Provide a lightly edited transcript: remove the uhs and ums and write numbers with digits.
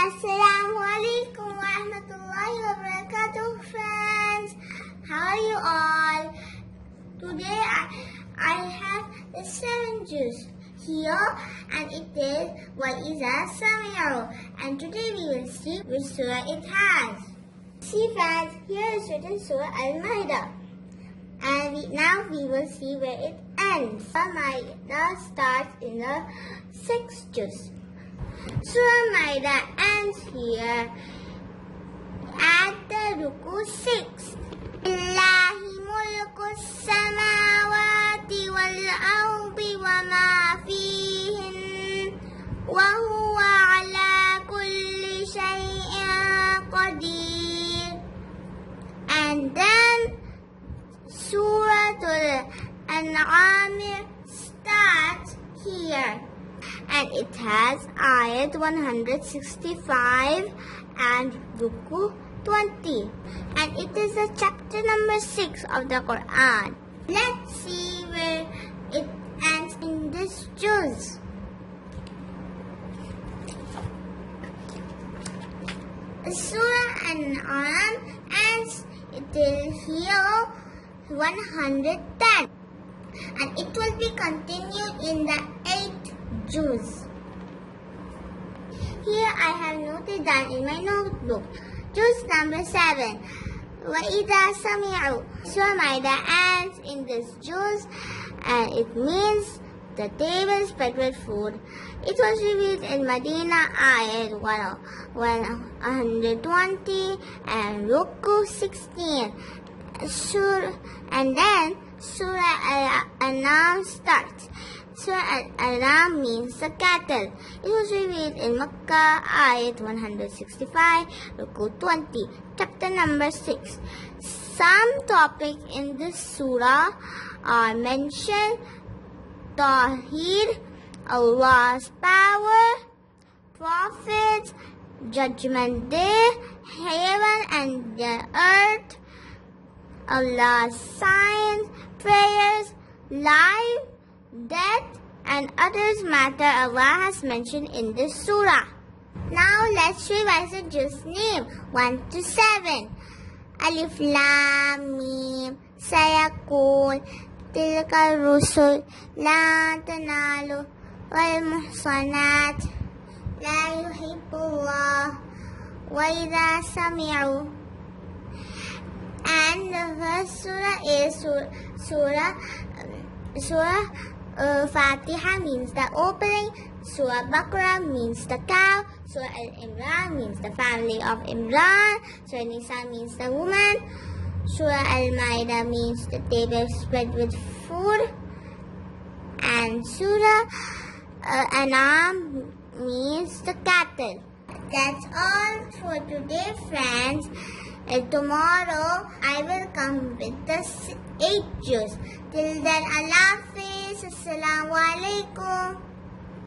Assalamu alaikum wa rahmatullahi wa barakatuh, friends. How are you all? Today I have the 7 juice here, and it is وَإِذَا سَمِعُوا, and today we will see which surah it has. See friends, here is written Surah Al-Ma'idah, and now we will see where it ends. Al-Ma'idah starts in the 6th juz. Surah Ma'idah ends here at the Ruku 6. Lillahi mulku samawati wal ardi wa ma fihin wa huwa ala kulli shay'in qadir. And then Surah Al-An'am starts here, and it has ayat 165 and Ruku 20, and it is the chapter number 6 of the Quran. Let's see where it ends in this juz. Surah An-An'am ends till here 110, and it will be continued in the 8th juz. Here I have noted down in my notebook. Juz number 7. وَإِذَا سَمِعُوا. Surah Ma'idah ends in this juz, and it means the table spread with food. It was revealed in Medina ayat 120 and Ruku 16. And then Surah Al-An'am starts. Surah Al-An'am means the cattle. It was revealed in Makkah, ayat 165, Ruku 20, chapter number 6. Some topics in this surah are mentioned: Tawheed, Allah's power, prophets, Judgment Day, heaven and the earth, Allah's signs, prayers, life, death, and others matter Allah has mentioned in this surah. Now let's revise the juz name 1 to 7. Alif Lam Mim Sayakun Tilka Rusul La Tanalu Wal Muhsanat La Yuhibbullah Wa Idha Sami'u. And the first surah is Surah Fatiha means the opening, Surah Baqarah means the cow, Surah Al-Imran means the family of Imran, Surah Nisa means the woman, Surah Al-Ma'idah means the table spread with food, and Surah An'am means the cattle. That's all for today, friends. Tomorrow I will come with the 8th juz. Till then, Allah Hafiz. Assalamu alaikum.